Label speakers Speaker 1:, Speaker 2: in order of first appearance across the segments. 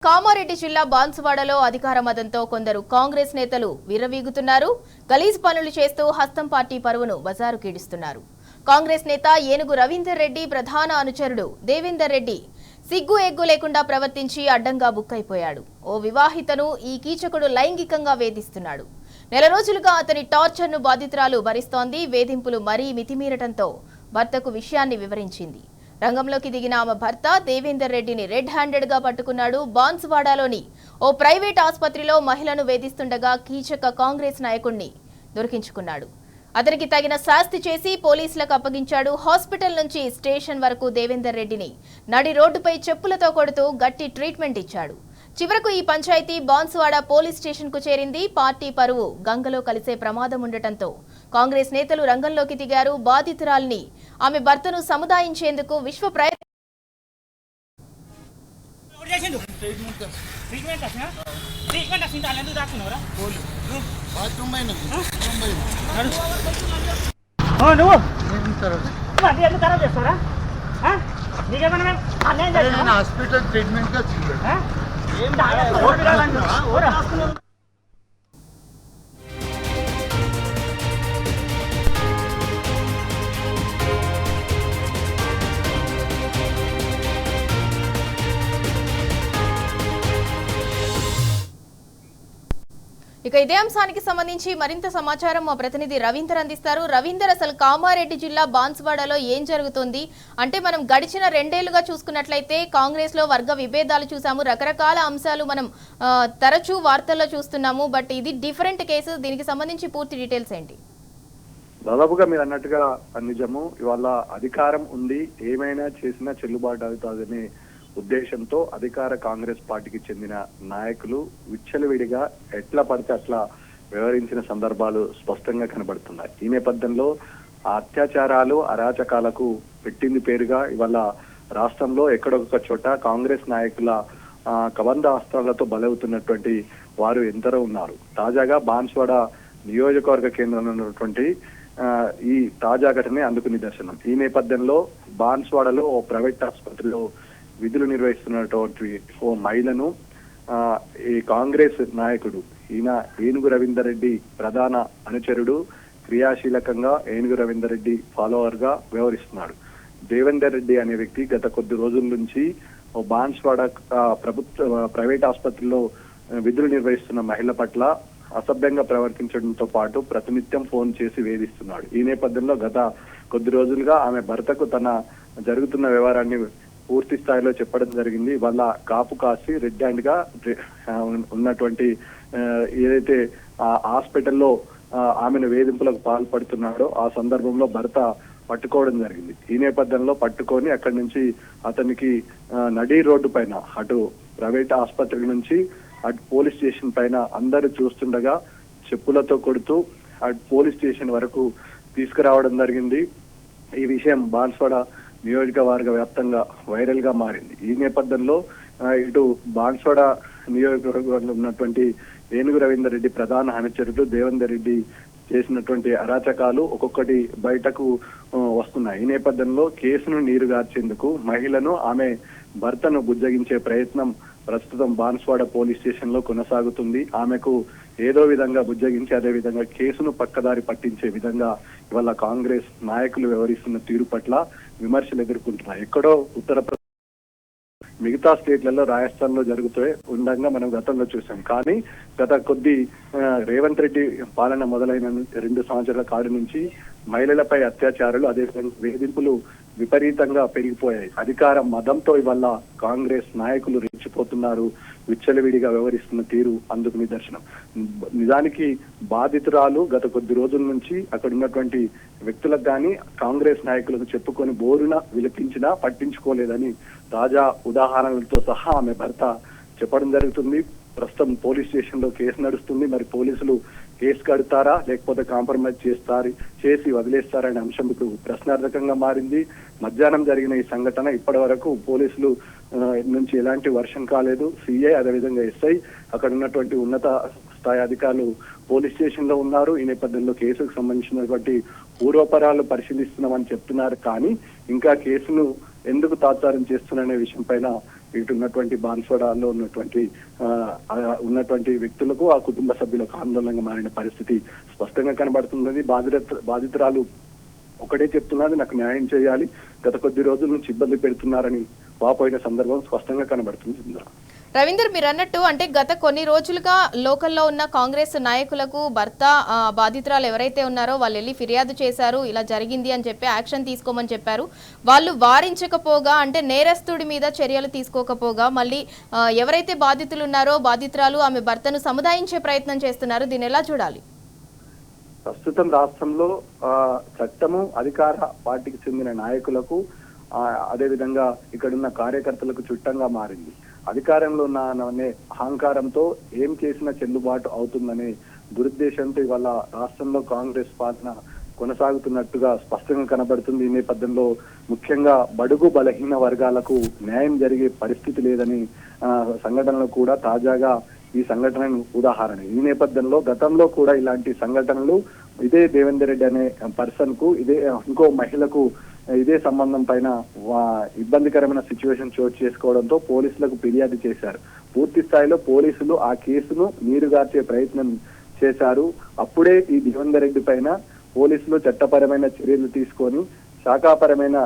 Speaker 1: కామారెడ్డి జిల్లా బాన్సువాడలో అధికార మదంతో కొందరు కాంగ్రెస్ నేతలు విర్రవీగుతున్నారు. గలీజ్ పనులు చేస్తూ హస్తం పార్టీ పరువును బజారు కీడిస్తున్నారు. కాంగ్రెస్ నేత ఏనుగు రవీందర్ రెడ్డి ప్రధాన అనుచరుడు దేవేందర్ రెడ్డి సిగ్గు ఎగ్గు లేకుండా ప్రవర్తించి అడ్డంగా బుక్కైపోయాడు. ఓ వివాహితను ఈ కీచకుడు లైంగికంగా వేధిస్తున్నాడు. నెల రోజులుగా అతని టార్చర్ను బాధితురాలు భరిస్తోంది. వేధింపులు మరీ మితిమీరటంతో భర్తకు విషయాన్ని వివరించింది. రంగంలోకి దిగిన ఆమె భర్త దేవేందర్ రెడ్డిని రెడ్ హ్యాండెడ్ గా పట్టుకున్నాడు. బాన్సువాడలోని ఓ ప్రైవేట్ ఆసుపత్రిలో మహిళను వేధిస్తుండగా కీచక కాంగ్రెస్ నాయకుడిని దొరికించుకున్నాడు. అతనికి తగిన శాస్తి చేసి పోలీసులకు అప్పగించాడు. హాస్పిటల్ నుంచి స్టేషన్ వరకు దేవేందర్ రెడ్డిని నడి రోడ్డుపై చెప్పులతో కొడుతూ గట్టి ట్రీట్మెంట్ ఇచ్చాడు. చివరకు ఈ పంచాయతీ బాన్సువాడ పోలీస్ స్టేషన్ కు చేరింది. పార్టీ పరువు గంగలో కలిసే ప్రమాదం ఉండటంతో కాంగ్రెస్ నేతలు రంగంలోకి దిగారు. బాధితురాల్ని ఆమె భర్తను సముదాయించేందుకు విశ్వ ప్రయత్నం
Speaker 2: హాస్పిటల్ ట్రీట్మెంట్
Speaker 1: ఇక ఇదే అంశానికి సంబంధించి మరింత సమాచారం మా ప్రతినిధి రవీందర్ అందిస్తారు. రవీందర్, అసలు కామారెడ్డి జిల్లా బాన్సువాడలో ఏం జరుగుతుంది అంటే, మనం గడిచిన 2 ఏళ్లుగా చూసుకున్నట్లయితే కాంగ్రెస్ లో వర్గ విభేదాలు చూసాము, రకరకాల అంశాలు మనం తరచూ వార్తల్లో చూస్తున్నాము. బట్ ఇది డిఫరెంట్ కేసు. దీనికి సంబంధించి పూర్తి డీటెయిల్స్ ఏంటి?
Speaker 3: దాదాపుగా మీరు అన్నట్టుగా నిజము. ఇవాళ అధికారం ఉంది, ఏమైనా చేసినా చెల్లుబాటు అవుతుందనే ఉద్దేశంతో అధికార కాంగ్రెస్ పార్టీకి చెందిన నాయకులు విచ్చలవిడిగా ఎట్లా పడితే అట్లా వ్యవహరించిన సందర్భాలు స్పష్టంగా కనబడుతున్నాయి. ఈ నేపథ్యంలో అత్యాచారాలు, అరాచకాలకు పెట్టింది పేరుగా ఇవాళ రాష్ట్రంలో ఎక్కడొక చోట కాంగ్రెస్ నాయకుల కబంధ అస్త్రాలతో బలవుతున్నటువంటి వారు ఎందరో ఉన్నారు. తాజాగా బాన్సువాడ నియోజకవర్గ కేంద్రంలో ఉన్నటువంటి ఈ తాజా ఘటనే అందుకు నిదర్శనం. ఈ నేపథ్యంలో బాన్సువాడలో ఓ ప్రైవేట్ ఆసుపత్రిలో విధులు నిర్వహిస్తున్నటువంటి ఓ మహిళను ఈ కాంగ్రెస్ నాయకుడు ఈయన ఏనుగు రవీందర్ రెడ్డి ప్రధాన అనుచరుడు, క్రియాశీలకంగా ఏనుగు రవీందర్ రెడ్డి ఫాలోవర్ గా వ్యవహరిస్తున్నాడు. దేవేందర్ రెడ్డి అనే వ్యక్తి గత కొద్ది రోజుల నుంచి ఓ బాన్సువాడ ప్రైవేట్ ఆసుపత్రిలో విధులు నిర్వహిస్తున్న మహిళ పట్ల అసభ్యంగా ప్రవర్తించడంతో పాటు ప్రతినిత్యం ఫోన్ చేసి వేధిస్తున్నాడు. ఈ నేపథ్యంలో గత కొద్ది రోజులుగా ఆమె భర్తకు తన జరుగుతున్న వ్యవహారాన్ని పూర్తి స్థాయిలో చెప్పడం జరిగింది. వాళ్ళ కాపు కాసి రెడ్ హ్యాండ్ గా ఉన్నటువంటి ఏదైతే హాస్పిటల్లో ఆమెను వేధింపులకు పాల్పడుతున్నాడో ఆ సందర్భంలో భర్త పట్టుకోవడం జరిగింది. ఈ నేపథ్యంలో పట్టుకొని అక్కడి నుంచి అతనికి నడి రోడ్డు పైన అటు ప్రైవేట్ ఆసుపత్రి నుంచి అటు పోలీస్ స్టేషన్ పైన అందరూ చూస్తుండగా చెప్పులతో కొడుతూ అటు పోలీస్ స్టేషన్ వరకు తీసుకురావడం జరిగింది. ఈ విషయం బాన్సువాడ నియోజకవర్గ వ్యాప్తంగా వైరల్ గా మారింది. ఈ నేపథ్యంలో ఇటు బాన్సువాడ నియోజకవర్గంలో ఉన్నటువంటి ఏనుగు రవీందర్ రెడ్డి ప్రధాన అనుచరుడు దేవేందర్ రెడ్డి చేసినటువంటి అరాచకాలు ఒక్కొక్కటి బయటకు వస్తున్నాయి. ఈ నేపథ్యంలో కేసును నీరుగార్చేందుకు మహిళను ఆమె భర్తను బుజ్జగించే ప్రయత్నం ప్రస్తుతం బాన్సువాడ పోలీస్ స్టేషన్ లో కొనసాగుతుంది. ఆమెకు ఏదో విధంగా బుజ్జగించి అదే విధంగా కేసును పక్కదారి పట్టించే విధంగా ఇవాళ కాంగ్రెస్ నాయకులు వ్యవహరిస్తున్న తీరు పట్ల విమర్శలు ఎదుర్కొంటున్నాయి. ఎక్కడో ఉత్తరప్రదేశ్, మిగతా స్టేట్లలో రాజస్థాన్ లో జరుగుతూ ఉండగా మనం గతంలో చూసాం. కానీ గత కొద్ది రేవంత్ రెడ్డి పాలన మొదలైన 2 సంవత్సరాల కాడి నుంచి మహిళలపై అత్యాచారాలు, అదేవిధంగా వేధింపులు విపరీతంగా పెరిగిపోయాయి. అధికార మదంతో ఇవాళ కాంగ్రెస్ నాయకులు రెచ్చిపోతున్నారు. విచ్చలవిడిగా వ్యవహరిస్తున్న తీరు అందుకు నిదర్శనం. నిజానికి బాధితురాలు గత కొద్ది రోజుల నుంచి అక్కడ ఉన్నటువంటి వ్యక్తులకు కానీ కాంగ్రెస్ నాయకులకు చెప్పుకొని బోరున విలపించినా పట్టించుకోలేదని తాజా ఉదాహరణలతో సహా ఆమె భర్త చెప్పడం జరుగుతుంది. ప్రస్తుతం పోలీస్ స్టేషన్ లో కేసు నడుస్తుంది. మరి పోలీసులు కేసు కడతారా లేకపోతే కాంప్రమైజ్ చేసి వదిలేస్తారనే అంశం ఇప్పుడు ప్రశ్నార్థకంగా మారింది. మధ్యాహ్నం జరిగిన ఈ సంఘటన ఇప్పటి వరకు పోలీసులు నుంచి ఎలాంటి వర్షం కాలేదు. సిఐ అదేవిధంగా ఎస్ఐ అక్కడ ఉన్నటువంటి ఉన్నత స్థాయి అధికారులు పోలీస్ స్టేషన్ లో ఉన్నారు. ఈ నేపథ్యంలో కేసుకు సంబంధించినటువంటి పూర్వపరాలు పరిశీలిస్తున్నామని చెప్తున్నారు. కానీ ఇంకా కేసును ఎందుకు తాత్సారం చేస్తున్నారనే విషయం పైన ఇటు ఉన్నటువంటి బాన్స్వాడలో ఉన్నటువంటి వ్యక్తులకు ఆ కుటుంబ సభ్యులకు ఆందోళనగా మారిన పరిస్థితి స్పష్టంగా కనబడుతున్నది. బాధితురాలు ఒకటే చెప్తున్నది, నాకు న్యాయం చేయాలి, గత కొద్ది రోజుల నుంచి ఇబ్బంది పెడుతున్నారని వాపోయిన సందర్భం స్పష్టంగా కనబడుతుంది.
Speaker 1: రవీందర్, మీరు అన్నట్టు అంటే గత కొన్ని రోజులుగా లోకల్లో ఉన్న కాంగ్రెస్ నాయకులకు భర్త బాధితురాలు ఎవరైతే ఉన్నారో వాళ్ళు వెళ్ళి ఫిర్యాదు చేశారు, ఇలా జరిగింది అని చెప్పి యాక్షన్ తీసుకోమని చెప్పారు. వాళ్ళు వారించకపోగా అంటే నేరస్తుడి మీద చర్యలు తీసుకోకపోగా మళ్ళీ ఎవరైతే బాధితులు ఉన్నారో బాధితురాలు ఆమె భర్తను సముదాయించే ప్రయత్నం చేస్తున్నారు. దీన్ని ఎలా చూడాలి?
Speaker 3: ప్రస్తుతం రాష్ట్రంలో చట్టము అధికార పార్టీకి చెందిన నాయకులకు అదేవిధంగా ఇక్కడున్న కార్యకర్తలకు చుట్టంగా మారింది. అధికారంలో ఉన్నాననే అహంకారంతో ఏం చేసినా చెల్లుబాటు అవుతుందనే దురుద్దేశంతో ఇవాళ రాష్ట్రంలో కాంగ్రెస్ పాలన కొనసాగుతున్నట్టుగా స్పష్టంగా కనబడుతుంది. ఈ నేపథ్యంలో ముఖ్యంగా బడుగు బలహీన వర్గాలకు న్యాయం జరిగే పరిస్థితి లేదని సంఘటనలు కూడా తాజాగా ఈ సంఘటన ఉదాహరణ. ఈ నేపథ్యంలో గతంలో కూడా ఇలాంటి సంఘటనలు ఇదే దేవేందర్ రెడ్డి అనే పర్సన్ కు ఇంకో మహిళకు ఇదే సంబంధం పైన ఇబ్బందికరమైన సిచ్యువేషన్ చోటు చేసుకోవడంతో పోలీసులకు ఫిర్యాదు చేశారు. పూర్తి స్థాయిలో పోలీసులు ఆ కేసును నీరుగార్చే ప్రయత్నం చేశారు. అప్పుడే ఈ దేవేందర్ రెడ్డి పైన పోలీసులు చట్టపరమైన చర్యలు తీసుకొని శాఖాపరమైన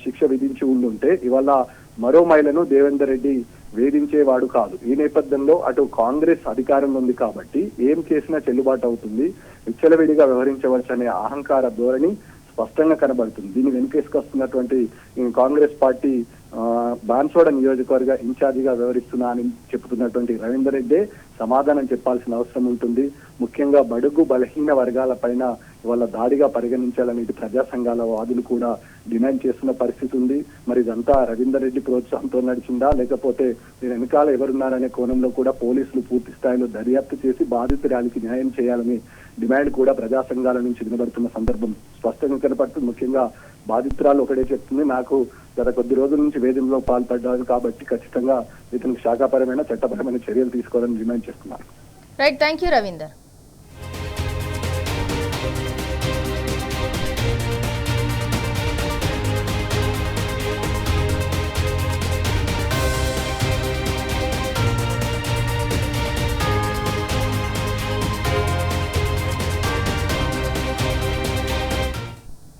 Speaker 3: శిక్ష విధించి ఉండుంటే ఇవాళ మరో మహిళను దేవేందర్ రెడ్డి వేధించేవాడు కాదు. ఈ నేపథ్యంలో అటు కాంగ్రెస్ అధికారంలో ఉంది కాబట్టి ఏం చేసినా చెల్లుబాటు అవుతుంది, విచ్చలవిడిగా వ్యవహరించవచ్చు అనే అహంకార ధోరణి స్పష్టంగా కనబడుతుంది. దీన్ని వెనుకేసుకొస్తున్నటువంటి కాంగ్రెస్ పార్టీ బాన్స్వాడ నియోజకవర్గ ఇన్ఛార్జిగా వ్యవహరిస్తున్నా అని చెబుతున్నటువంటి రవీందర్ రెడ్డి సమాధానం చెప్పాల్సిన అవసరం ఉంటుంది. ముఖ్యంగా బడుగు బలహీన వర్గాల పైన ఇవాళ దాడిగా పరిగణించాలని ఇటు ప్రజా సంఘాల వాదులు కూడా డిమాండ్ చేస్తున్న పరిస్థితి ఉంది. మరి ఇదంతా రవీందర్ రెడ్డి ప్రోత్సాహంతో నడిచిందా లేకపోతే దీని వెనకాల ఎవరున్నారనే కోణంలో కూడా పోలీసులు పూర్తి స్థాయిలో దర్యాప్తు చేసి బాధితురాలికి న్యాయం చేయాలని డిమాండ్ కూడా ప్రజా సంఘాల నుంచి వినబడుతున్న సందర్భం స్పష్టంగా కనపడుతుంది. ముఖ్యంగా బాధితురాలు ఒకటే చెప్తుంది, నాకు గత కొద్ది రోజుల నుంచి వేధింపులో పాల్పడ్డారు కాబట్టి ఖచ్చితంగా ఇతనికి శాఖాపరమైన చట్టపరమైన చర్యలు తీసుకోవాలని డిమాండ్ చేస్తున్నారు.
Speaker 1: Right, thank you Ravinder.